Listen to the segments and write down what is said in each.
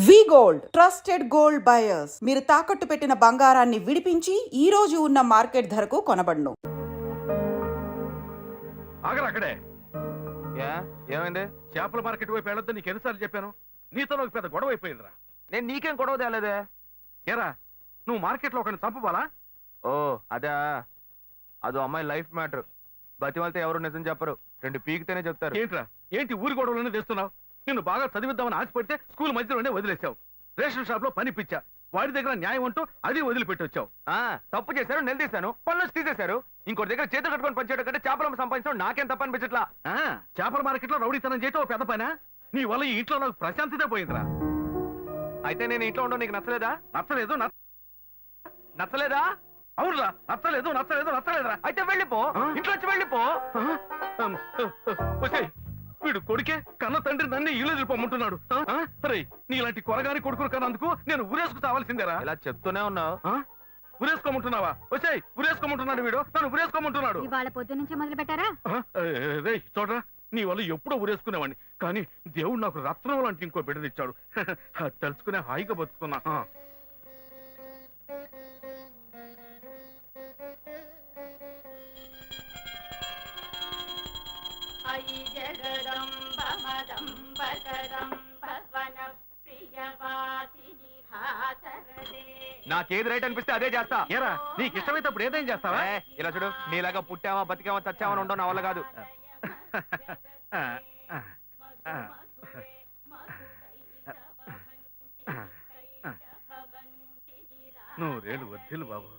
వి gold trusted gold buyers మీరు తాకట్టు పెట్టిన బంగారాన్ని విడిపించి ఈ రోజు ఉన్న మార్కెట్ ధరకు కొనబడును. అక్కడే ఏమైంది? చేపల మార్కెట్ వైపు వెళ్ళొద్దు నీకు ఎన్నిసార్లు చెప్పాను. నీతో నాకు పెద్ద గొడవ అయిపోయిందిరా. నేను నీకేం గొడవ తేలేదే. ఏరా నువ్వు మార్కెట్ లో ఒకరిని చంపబాలా? ఓ అదే, అదో అమ్మాయి లైఫ్ మ్యాటర్. బతిమాలితే ఎవరు నిజం చెప్పరు, రెండు పీకితేనే చెప్తారు. ఏంట్రా ఏంటి ఊరి గొడవలోనే తెస్తున్నావు? నిన్ను బాగా చదివిద్దామని ఆశపడితే స్కూల్ మధ్యలోనే వదిలేసావు. రేషన్ షాప్ లో పని పిచ్చా, వాడి దగ్గర న్యాయం అంటూ అది వదిలిపెట్టి వచ్చావు. తప్పు చేశారు, నిలదీశాను, పనులు తీసేశారు. ఇంకోటి దగ్గర చేతులు కట్టుకొని పనిచేయడం కంటే చేపలు సంపాదించడం నాకేం తప్ప అనిపించట్లా. చేపల మార్కెట్ లో రౌడీతనం చేయటం ఓ పెద్ద పనా? నీ వల్ల ఈ ఇంట్లో నాకు ప్రశాంతతే పోయిందిరా. అయితే నేను ఇంట్లో ఉండడం నీకు నచ్చలేదా? నచ్చలేదు నచ్చలేదా? అవునురా, నచ్చలేదురా. అయితే వెళ్ళిపో, ఇంట్లో వచ్చి వెళ్ళిపో. వీడు కొడుకే కన్న తండ్రి నన్ను ఇల్లు ఎదిరిపోమంటున్నాడు. నీలాంటి కొరగాని కొడుకులు కన్నందుకు నేను ఊరేసుకు తావాల్సిందేరా. ఇలా చెప్తూనే ఉన్నావు. ఉరేసుకోమంటున్నావా? వచ్చాయి ఉరేసుకోమంటున్నాడు వీడు, నన్ను ఉరేసుకోమంటున్నాడు. ఇవాళ పొద్దు నుంచి మొదలు పెట్టారా? చూడరా, నీ వల్ల ఎప్పుడో ఉరేసుకునేవాడిని, కానీ దేవుడు నాకు రత్నం లాంటి ఇంకో బిడ్డనిచ్చాడు. తెలుసుకునే హాయిగా బతుకుతున్నా. నాకేది రైట్ అనిపిస్తే అదే చేస్తా. ఏరా నీకు ఇష్టమైతే అప్పుడు ఏదేం చేస్తావా? ఇలా చూడు, నీలాగా పుట్టావా బతికావా చచ్చావా ఉండవు నా వల్ల కాదు. నువ్వు రేలు వద్దులు బాబు.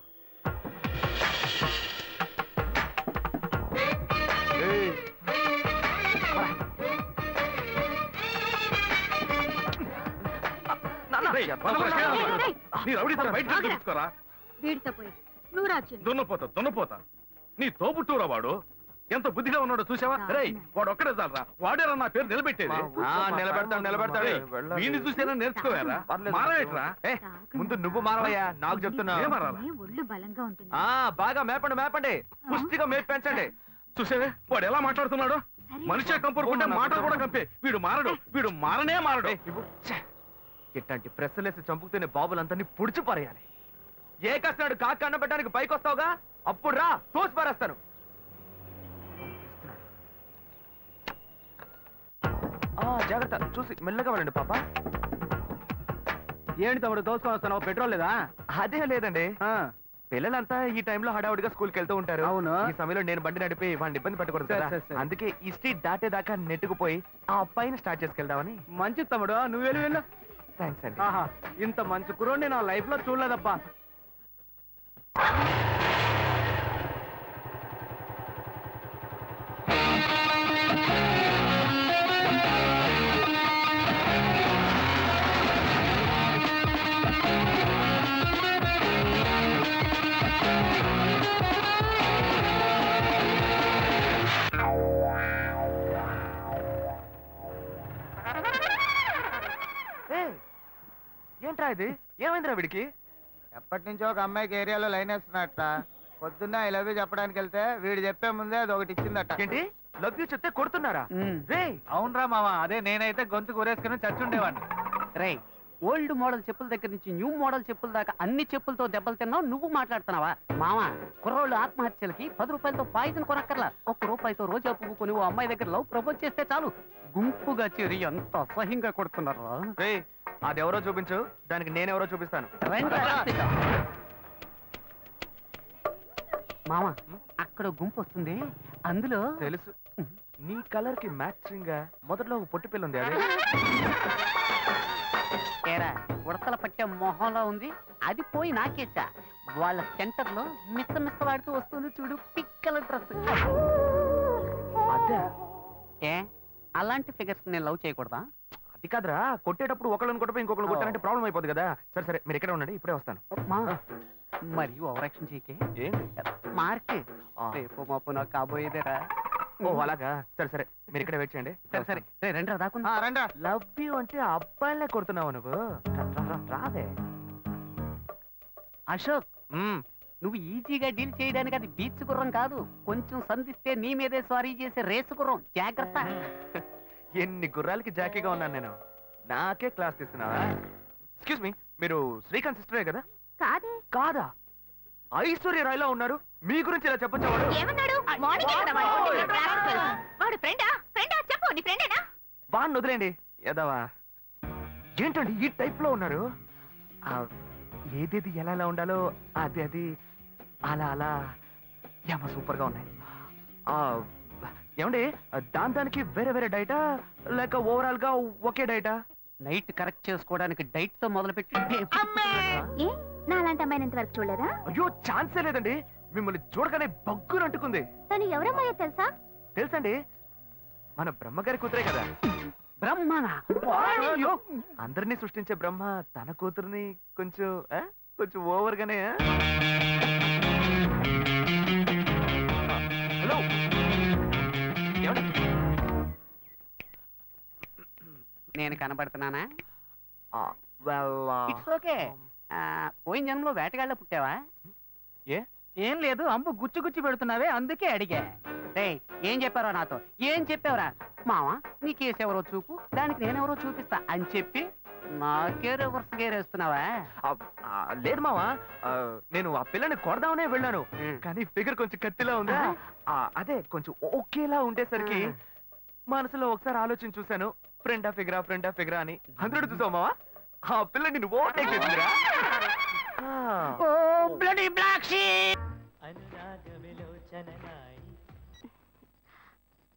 దున్నపోతా నీ తోబుట్టూరా వాడు. ఎంత బుద్ధిగా ఉన్నాడో చూసావా? రేయ్ వాడు ఒక్కడే చాలరా, వాడేరా నా పేరు నిలబెట్టేది. నిలబెడతాడు. వీడిని చూసేనా నేర్చుకోవారా? మారవేట్రా. ముందు నువ్వు మారవయ్యా, నాకు చెప్తున్నా. ఒళ్ళు బలంగా ఉంటుంది. బాగా మేపండి, పుష్టిగా మేపు పెంచండి. చూసేవే వాడు ఎలా మాట్లాడుతున్నాడు. మనిషి కంపరుకుంటే మాటలు కూడా కంపే. వీడు మారనే మారడు. ఇట్లాంటి ప్రెస్సులేసి చంపుకునే బాబులందరినీ పుడిచి పారేయాలి. ఏ కష్టనాడు కాక అన్న పెట్టడానికి పైకి వస్తావుగా, అప్పుడు రా తోసి పారేస్తాను. జాగ్రత్త, చూసి మెల్లగా వెళ్ళండి పాప. ఏంటి తమ్ముడు దోసుకొని వస్తున్నావు? పెట్రోల్ లేదా? అదే లేదండి, పిల్లలంతా ఈ టైంలో హడావుడిగా స్కూల్కి వెళ్తూ ఉంటారు. అవును, ఈ సమయంలో నేను బండి నడిపి వాడిని ఇబ్బంది పెట్టకూడదు కదా. అందుకే ఈ స్ట్రీట్ దాటేదాకా నెట్టుకుపోయి ఆ అబ్బాయిని స్టార్ట్ చేసుకెళ్దామని. మంచి తమ్ముడు, నువ్వు వెళ్ళు. థ్యాంక్స్ అండి. ఇంత మంచి కుర్రోడిని నా లైఫ్ లో చూడలేదబ్బా. ఏంట్రా ఇది? ఏమైందిరా వీడికి? ఎప్పటి నుంచో ఒక అమ్మాయికి ఏరియాలో లైన్ వేస్తున్నట్ట. పొద్దున్న ఐ లవ్ యూ చెప్పడానికి వెళ్తే వీడు చెప్పే ముందే అది ఒకటి ఇచ్చిందట. ఏంటి లవ్ యూ చెప్తే కొడుతున్నారా? రే అవునరా మామ, అదే నేనైతే గొంతు కూరేసుకుని చచ్చుండేవాడిని. రే ఓల్డ్ మోడల్ చెప్పుల దగ్గర నుంచి న్యూ మోడల్ చెప్పుల దాకా అన్ని చెప్పులతో దెబ్బలు తిన్నావు, నువ్వు మాట్లాడుతున్నావా? మామ, కుర్రోళ్ళు ఆత్మహత్యలకి 10 రూపాయలతో పాయిజన్ కొనక్కర్లా. 1 రూపాయితో రోజా పువ్వు కొని ఓ అమ్మాయి దగ్గర లవ్ ప్రపోజ్ చేస్తే చాలు, గుంపుగా చేరి ఎంత అసహ్యంగా కొడుతున్నారా. రే అదెవరో చూపించు, దానికి నేనెవరో చూపిస్తాను. మామ, అక్కడ గుంపు వస్తుంది, అందులో తెలుసు. నీ కలర్ కి మ్యాచింగ్ గా మొదట్లో ఒక పొట్టి పిల్ల ఉంది. అదే ఏరా ఉడతల పట్టే మొహంలో ఉంది, అది పోయి నాకేసా. వాళ్ళ సెంటర్ లో మిస్సలాడుతూ వస్తుంది చూడు, పిక్కల డ్రెస్. అదే ఏ అలాంటి ఫిగర్స్ నేను లవ్ చేయకూడదా? అది కాదురా, కొట్టేటప్పుడు ఒకళ్ళని కొట్టపోయి ఇంకొకరు కొట్టాలంటే ప్రాబ్లం అయిపోతుంది కదా. సరే మీరు ఎక్కడ ఉండండి, ఇప్పుడే వస్తాను. మరియు ఓవరాక్షన్ చేయకే. ఏంటి మార్క్ రేపు మాపు నాకు కాబోయేదేరా. ఓ అలాగా, సరే మీరు ఇక్కడ వెయిట్ చేయండి. సరే రండి దాకా. రండి. లవ్ యూ అంటే అబ్బాయిలే కొడుతున్నావు నువ్వు. రాదే అశోక్, నువ్వు ఈజీగా డీల్ చేయడానికి అది బీచ్ గుర్రం కాదు, కొంచెం సంధిస్తే నీ మీదే సారీ చేసే రేసు గుర్రం. జాగ్రత్త. ఎన్ని గుర్రాలకి జాకీగా ఉన్నాను నేను. నాకే క్లాస్ తీస్తున్నావా? ఎక్స్క్యూజ్ మీ, మీరు శ్రీకాంత్ సిస్టరే కదా? కాదే. కాదా? ఐశ్వర్య రాయ్లా ఉన్నారు, మీ గురించి ఇలా చెప్పొచ్చా వాడు? ఏమన్నాడు? మార్నింగ్ కదా వాడు ఫ్రెండా? ఫ్రెండా చెప్పు, నీ ఫ్రెండేనా? వాడిని వదిలేండి ఎదవా. ఏంటండి ఈ టైప్ లో ఉన్నారు? ఏదేది ఎలా ఎలా ఉండాలో అది అలా అలా ఏమో సూపర్ గా ఉన్నాయి. ఏమండి దానికి వేరే వేరే డైటా లేక ఓవరాల్ గా ఒకే డైటా? నైట్ కరెక్ట్ చేసుకోవడానికి డైట్ తో మొదలుపెట్టి ఏ నా అలాంటి అమ్మాయిని ఇంతవరకు చూడలేదా? అయ్యో ఛాన్సే లేదండి, మిమ్మల్ని చూడగానే బగ్గులు అంటుకుంది. తను ఎవరమ్మాయో తెలుసా? తెలుసండి, మన బ్రహ్మగారి కూతురే కదా. బ్రహ్మనా? అయ్యో, అందరినీ సృష్టించే బ్రహ్మ తన కూతుర్ని కొంచెం కొంచెం ఓవర్ గానే. హలో, నేను కనబడుతున్నానా? well, it's okay. పోయిన జన్మలో వేటగాళ్ళ పుట్టావా? ఏం లేదు, అంబు గుచ్చి గుచ్చి పెడుతున్నావే అందుకే అడిగా. రేయ్, ఏం చెప్పారో నాతో? ఏం చెప్పావురా? మావా నీ కేసు ఎవరో చూపు, దానికి నేనెవరో చూపిస్తా అని చెప్పి నాకే రివర్స్ గేర్ వేస్తున్నావా? లేదు మావా, నేను ఆ పిల్లని కొడదామనే వెళ్ళాను, కానీ ఫిగర్ కొంచెం కత్తిలా ఉందా, అదే కొంచెం ఓకేలా ఉండేసరికి మనసులో ఒకసారి ఆలోచన చూశాను, ఫ్రెండా ఫిగరా అని. 100 చూసావు మావా, ఆ పిల్ల నిన్ను ఓవర్టేక్ చేసిందిరా. ఓ బ్లడీ బ్లాక్ షీప్.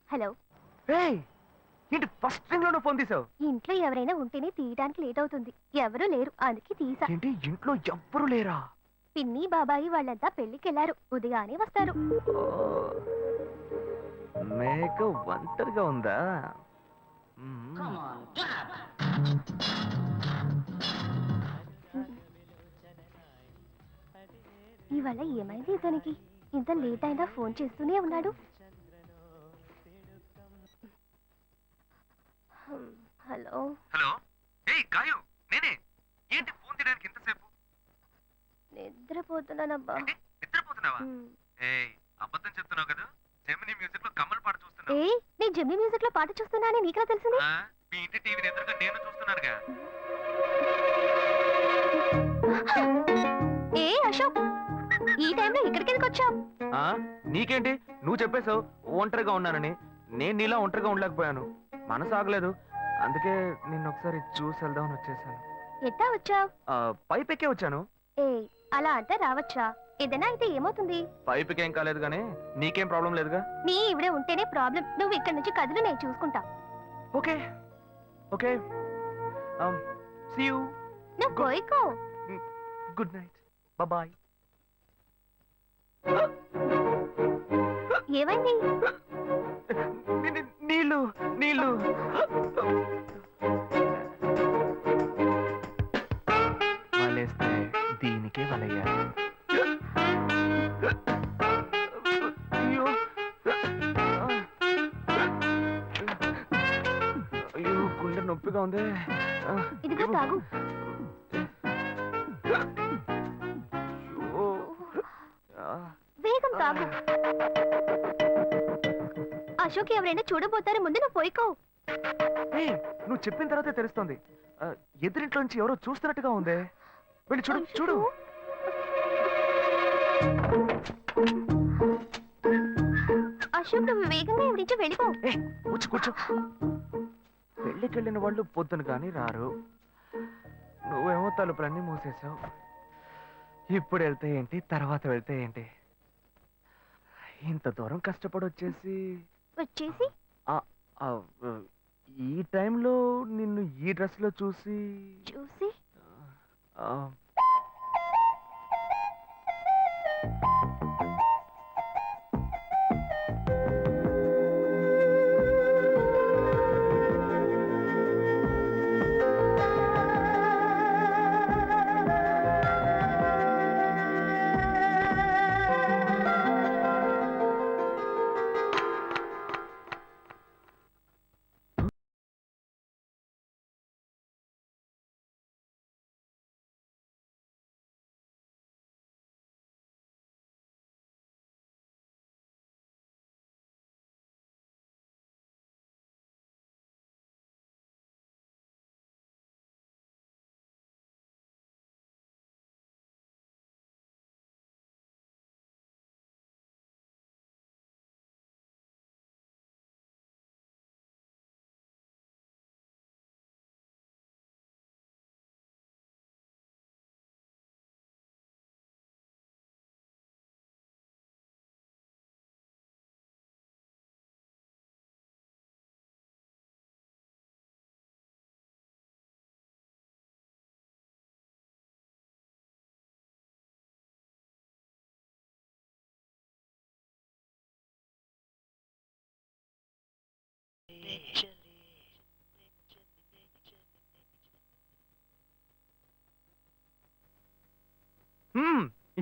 హలో. ఏయ్, ఏంటి ఫస్ట్ రింగ్ లోనే ఫోన్ తీసావు? ఇంట్లో ఎవరైనా ఉంటేనే తీయడానికి లేట్ అవుతుంది. ఎవరూ లేరు, అందుకే తీసా. ఏంటి ఇంట్లో ఎవ్వరు లేరా? పిన్ని బాబాయి వాళ్ళంతా పెళ్లికెళ్లారు, ఉదయానే వస్తారు. మేక ఒంటరిగా ఉందా? ఇవాళ ఏమైంది ఇతనికి? ఇంత లేట్ అయినా ఫోన్ చేస్తూనే ఉన్నాడు. హలో. హలో, ఏయ్ గాయు, నేనే. ఏంటి ఫోన్ తీయడానికి ఎంతసేపు? నిద్రపోతున్నానబ్బా. నిద్రపోతున్నావా? ఏయ్, అబద్ధం చెప్తున్నావు కదా. జెమిని మ్యూజిక్ లో కమల్ పాట చూస్తున్నావు. ఏ నీ జెమిని మ్యూజిక్ లో పాట చూస్తున్నానని నీకెలా తెలిసింది? మీ ఇంటి టీవీని ఎదురుగా నేను చూస్తున్నానుగా. ఏ అశోక్, ఈ టైంలో ఇక్కడికి ఎందుకు వచ్చావు? నీకేంటి, నువ్వు చెప్పేశావు ఒంటరిగా ఉన్నానని. నేను నీలా ఒంటరిగా ఉండలేకపోయాను, మనసు ఆగలేదు, అందుకే నిన్ను ఒకసారి చూసి వెళ్దామని వచ్చేసాను. ఎట్టా వచ్చావు? పైపెక్కే వచ్చాను. ఏ అలా అంటే రావచ్చా? ఏదైనా అయితే ఏమవుతుంది? పైపుకేం కాలేదు కానీ నీకేం ప్రాబ్లం లేదుగా. నీ ఇవిడే ఉంటేనే ప్రాబ్లం. నువ్వు ఇక్కడి నుంచి కదులు, నేను చూసుకుంటా. Okay okay, see you. నువ్వు కోయికో. Good night, bye. ఏమైంది? నీళ్ళు నీళ్ళు. వలేస్తే దీనికే వలయ్యా. అయ్యో అయ్యో, గుండె నొప్పిగా ఉంది. ఇదిగో తాగు. అయ్యో. వేగం తాగు. అశోక్ ఎవరైనా చూడబోతారు, ముందు నువ్వు పోయికో. ఏయ్, నువ్వు చెప్పిన తర్వాతే తెలుస్తుంది. ఎదురింట్లో నుంచి ఎవరో చూస్తున్నట్టుగా ఉంది. వెళ్ళి చూడు చూడు. అశోక్ నువ్వు వేగంగా ఇవి నుంచి వెళ్ళిపో. కూర్చో. పెళ్ళికెళ్ళిన వాళ్ళు పొద్దున కానీ రారు, నువ్వేమో తలుపులన్నీ మూసేశావు. ఇప్పుడు వెళ్తే ఏంటి, తర్వాత వెళ్తే ఏంటి? ఇంత దూరం కష్టపడి వచ్చేసి ఈ టైంలో నిన్ను ఈ డ్రెస్ లో చూసి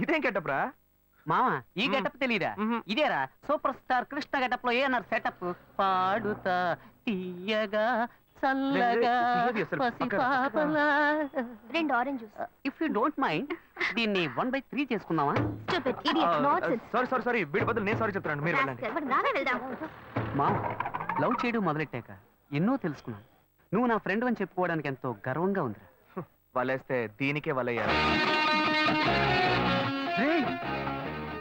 ఇదేం కెట్టప్రా? మావా ఈ గెటప్ తెలీదా? ఇదేరా సూపర్ స్టార్ కృష్ణ గెటప్ లో ఏనారు సెటప్. పాడుతా తీయగా చల్లగా లేదు, అసలు పసిపాపలా. 2 orange juice. If you don't mind దీన్ని 1/3 చేసుకుందామా? Stupid idiot nonsense. సారీ వీడి బదులు నేను సారీ చెప్తున్నాను, మీరు వెళ్ళండి. మరి నానే వెళ్దాం. మావ లవ్ చేయడం మొదలెట్టాక ఎన్నో తెలుసుకున్నాను. నువ్వు నా ఫ్రెండ్ అని చెప్పుకోవడానికి ఎంతో గర్వంగా ఉందిరా. వలేస్తే దీనికే వలయ్యారు. రేయ్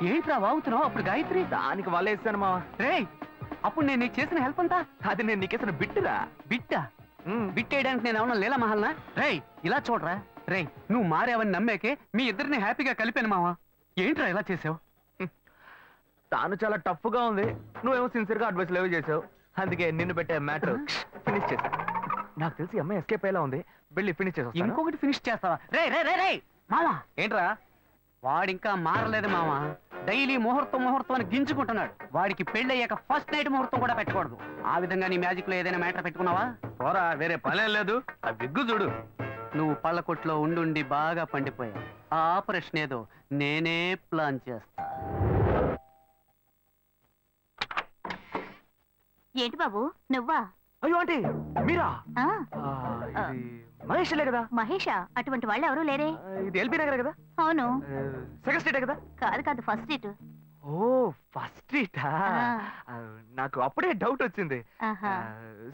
ఏంట్రా వాగుతున్నావు? అప్పుడు గాయత్రి దానికి వలేసాను మావా. రేయ్ అప్పుడు నేను నీకు చేసిన హెల్ప్ అంతా అది నేను నీకేసిన బిట్టురా. బిట్టా? బిట్టేయడానికి నేను ఏమన్నా లీలా మహల్నా? రేయ్ ఇలా చూడరా. రేయ్ నువ్వు మారావని నమ్మేకే మీ ఇద్దరిని హ్యాపీగా కలిపాను మావా. ఏంట్రా ఇలా చేసావు? తాను చాలా టఫ్ గా ఉంది, నువ్వేమో సిన్సియర్ గా అడ్వైస్ లేవు చేసావు. అందుకే నిన్ను పెట్టే మ్యాటర్ ఫినిష్ చేశా. నాకు తెలిసి అమ్మాయి ఎస్కేప్ అయ్యేలా ఉంది, వెళ్ళి ఫినిష్ చేసా. ఇంకొకటి ఫినిష్ చేస్తావా? రే రే రే రే మావా ఏంట్రా? వాడింకా మారలేదు మావా. డైలీ ముహూర్తం అని గింజుకుంటున్నాడు. వాడికి పెళ్ళయ్యాక ఫస్ట్ నైట్ ముహూర్తం కూడా పెట్టకూడదు. ఆ విధంగా నీ మ్యాజిక్ లో ఏదైనా మ్యాటర్ పెట్టుకున్నావా? పోరా, వేరే పనేం లేదు. ఆ విగ్గు చూడు. నువ్వు పళ్ళ కొట్లో ఉండి బాగా పండిపోయావు. ఆ ఆపరేషన్ ఏదో నేనే ప్లాన్ చేస్తా. ఏంటి బాబు నువ్వా? అయ్యో ఆంటీ మీరా? ఆ, ఇది మహేష్లే కదా? మహేషా? అటువంటి వాళ్ళు ఎవరూ లేరే. ఇది ఎల్బీ నగర్ కదా? అవును. సెకండ్ స్ట్రీటే కదా? కాదు ఫస్ట్ స్ట్రీట్. ఓ ఫస్ట్ స్ట్రీటా? నాకు అప్పుడే డౌట్ వచ్చింది.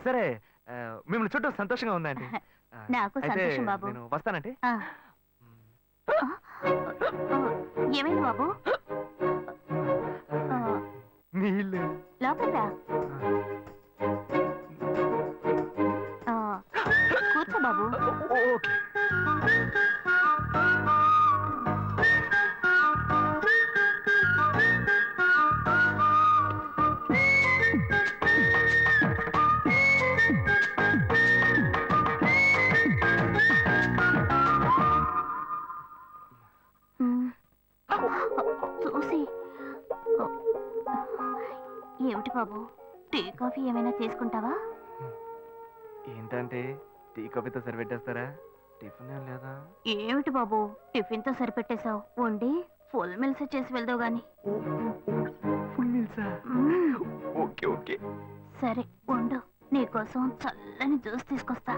సరే మిమ్మల్ని చుట్టూ సంతోషంగా ఉందండి. నాకు సంతోషం బాబు. నేను వస్తానంటే. ఏమైంది బాబు? నీళ్ళు లోపలికి రా. కూర్చో బాబు. ఓకే. చూసి ఏమిటి బాబు, టీ కాఫీ ఏమైనా తీసుకుంటావా? ఏంటంటే టీ కాఫీతో సరిపెట్టేస్తారా? టిఫిన్ ఏం లేదా? ఏమిటి బాబు టిఫిన్ తో సరిపెట్టేశావు? వండి ఫుల్ మిల్స్ చేసి వెళ్దావు గాని. ఫుల్ మీల్సా? Okay okay. సరే వండు, నీకోసం చల్లని జ్యూస్ తీసుకొస్తా.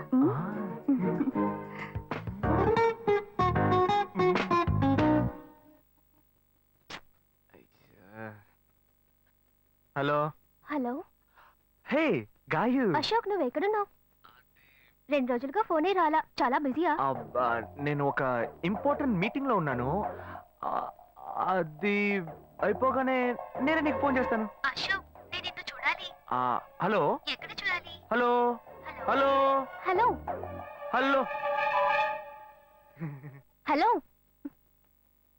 Hello. Hello hey Gayu. Ashok, నువ్వు ఎక్కడున్నావు? 2 రోజులుగా ఫోనే రాలా, చాలా బిజీయా? నేను ఒక ఇంపార్టెంట్ మీటింగ్ లో ఉన్నాను. అది అయిపోగానే నేనే నీకు ఫోన్ చేస్తాను. అశోక్, నేను నిన్ను చూడాలి. హలో. ఎక్కడ చూడాలి? Hello hello hello hello. Hello.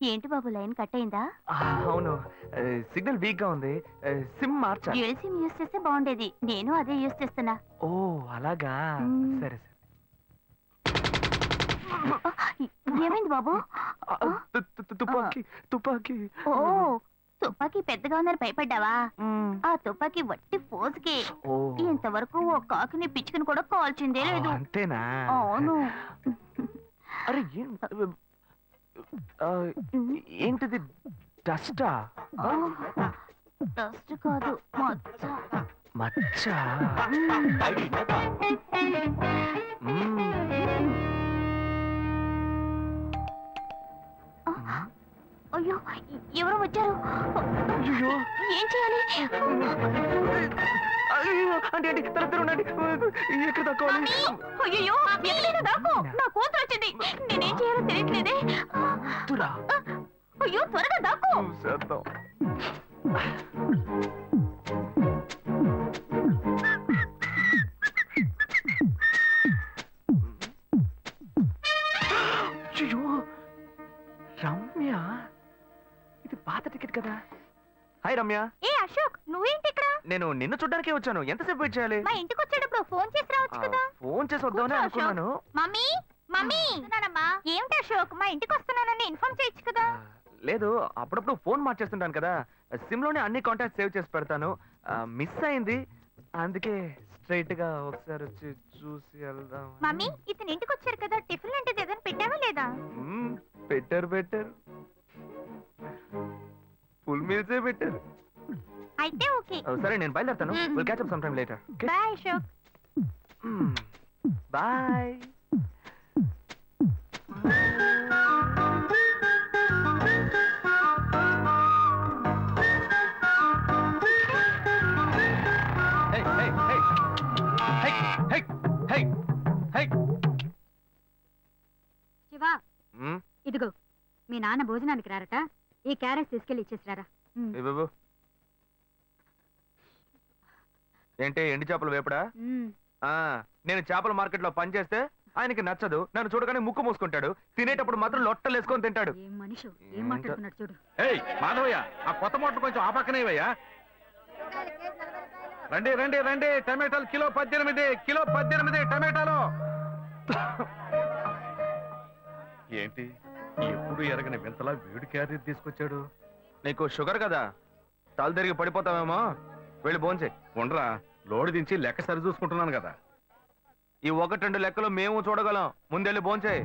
ఏంటి బాబు లైన్ కట్ అయిందా? అవును, సిగ్నల్ వీక్ గా ఉంది. సిమ్ మార్చా. డ్యూయల్ సిమ్ యూస్ చేస్తే బాగుండేది. నేను అదే యూస్ చేస్తున్నా. ఓ అలాగా. మ్మ్. సరే సరే. ఏమైంది బాబు? తుపాకీ తుపాకీ. ఓ తుపాకీ పెద్దగా ఉందని భయపడ్డావా? మ్మ్. ఆ తుపాకీ వట్టి ఫోజుకే. ఓ ఇంతవరకు ఓ కాకిని పిచ్చుకుని కూడా కాల్చిందే లేదు. అంతేనా? అవును. అరే ఏంటిది? డస్టా? డస్ట్ కాదు, మచ్చ. మచ్చ. అయ్యో ఎవరో వచ్చారు. అయ్యో ఏం చేయాలి? అయ్యో అంటే అంటే తరతరు ఉండండి. ఎక్కడ తక్కువాలి? అయ్యో ఎక్కడైనా దాకో, నా కూతురు వచ్చింది. నేనేం చేయాలో తెలియట్లేదే. తురా అయ్యో త్వరగా దాకో. చేద్దాం. అయ్యో రమ్య, ఇది పాత టికెట్ కదా. హాయ్ రమ్య. ఏ అశోక్, నువ్వేంటి ఇక్కడ? నేను నిన్ను చూడ్డానికే వచ్చాను. ఎంతసేపు వెయిట్ చేయాలి? మా ఇంటికి వచ్చేటప్పుడు ఫోన్ చేసి రావచ్చు కదా. ఫోన్ చేసి వద్దామని కూర్చో, అనుకున్నాను. మమ్మీ మమ్మీ వస్తున్నానమ్మా. ఏమిటి అశోక్, మా ఇంటికి వస్తున్నానని ఇన్ఫార్మ్ చేయొచ్చు కదా. లేదు, అప్పుడప్పుడు ఫోన్ మార్చేస్తుంటాను కదా. సిమ్ లోనే అన్ని కాంటాక్ట్ సేవ్ చేసి పెడతాను. మిస్ అయింది, అందుకే స్ట్రైట్ గా ఒకసారి వచ్చి చూసి వెళ్దాం మమ్మీ ఇతను ఇంటికి వచ్చారు కదా టిఫిన్ లాంటిది ఏదైనా పెట్టావా లేదా పెట్టారు ఫుల్ మీల్సే పెట్టారు అయితే ఓకే సరే నేను బయలుదేరుతాను will catch up some time later bye Ashok bye Shiva ఇదిగో మీ నాన్న భోజనానికి రారట ఈ క్యారెట్ తీసుకెళ్లి ఇచ్చేసిరారా ఏంటి ఎండి చేపలు వేపడా నేను చేపల మార్కెట్ లో పనిచేస్తే ఆయనకి నచ్చదు నన్ను చూడగానే ముక్కు మూసుకుంటాడు తినేటప్పుడు మాత్రం లొట్టలు వేసుకొని తింటాడు ఏం మనిషి ఏం మాట్లాడుతున్నాడు చూడు ఏయ్ మాధవయ్య ఆ కొత్త మోటార్ కొంచెం ఆ పక్కనే ఇవ్వయ్యా. రండి రండి రండి టమాటాలు కిలో 18 టమాటాలు. ఏంటి ఎప్పుడు ఎరగని వింతలా వేడి క్యారీ తీసుకొచ్చాడు. నీకు షుగర్ కదా తల తిరిగి పడిపోతావేమో వెళ్ళి భోంచే ఉండరా లోడు దించి లెక్క సరి చూసుకుంటున్నాను కదా. ఈ 1-2 లెక్కలు మేము చూడగలం ముందెళ్ళి భోంచే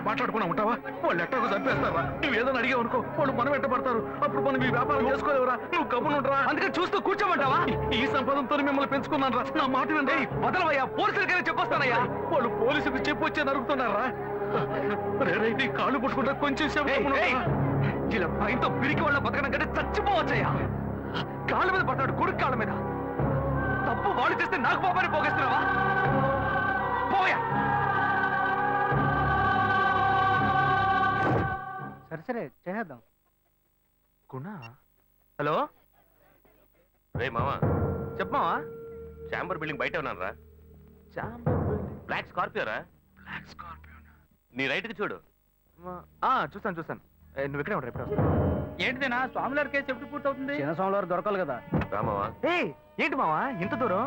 మాట్లాడుకున్నా ఉంటావా వాళ్ళు ఎట్టకు చంపేస్తారా నువ్వు ఏదైనా అడిగావు అనుకో వాళ్ళు మనం ఎట్టబడతారు అప్పుడు మనం ఈ వ్యాపారం చేసుకోలేవురా నువ్వు గమ్మునుంటరా అందుకే చూస్తూ కూర్చోమంటావా ఈ సంపదంతో మిమ్మల్ని పెంచుకున్నాను రా నా మాట వినండి వదలవయ్యా పోలీసులకైనా చెప్పొస్తానయ్యా వాళ్ళు పోలీసులకు చెప్పొచ్చే నరుగుతున్నారా నీ కాళ్ళు పుట్టుకుంటా కొంచెం సేపు ఇలా భయంతో పిరికి వాళ్ళ బతకడం కంటే చచ్చిపోవచ్చయ్యా కాళ్ళ మీద పడతాడు కొడుకు కాళ్ళ మీద తప్పు వాళ్ళు చేస్తే నాకు పాపాన్ని పోగేస్తున్నావా పోయా సరే చేద్దాం. గుణ హలో రే మామా చెప్పమావా చాంబర్ బిల్డింగ్ బయట ఉన్నాను రా. బ్లాక్ స్కార్పియో రా. నీ రైట్ కి చూడు. చూస్తాను నువ్వు ఇక్కడే ఉంటావు ఎప్పుడు వస్తావు ఏంటిదేనా స్వామివారి కేసు ఎప్పుడు పూర్తవుతుంది? చిన్న స్వామివారు దొరకాలి కదా. రామావా ఏంటి మావా ఇంత దూరం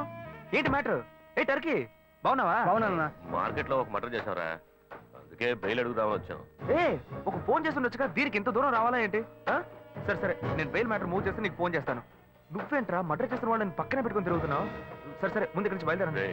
ఏంటి మ్యాటర్ టర్కీ బాగున్నావా అవునన్నా. మార్కెట్ లో ఒక మర్డర్ చేసావురా అందుకే బెయిల్ అడుగుదామని వచ్చాం. ఒక ఫోన్ చేసి ఉండొచ్చుగా దీనికి ఇంత దూరం రావాలా ఏంటి సరే నేను బెయిల్ మ్యాటర్ మూవ్ చేస్తే నీకు ఫోన్ చేస్తాను. నువ్వేంట్రా మర్డర్ చేసిన వాళ్ళని పక్కనే పెట్టుకొని తిరుగుతున్నావు. సరే ముందు ఇక్కడి నుంచి బయలుదేరండి.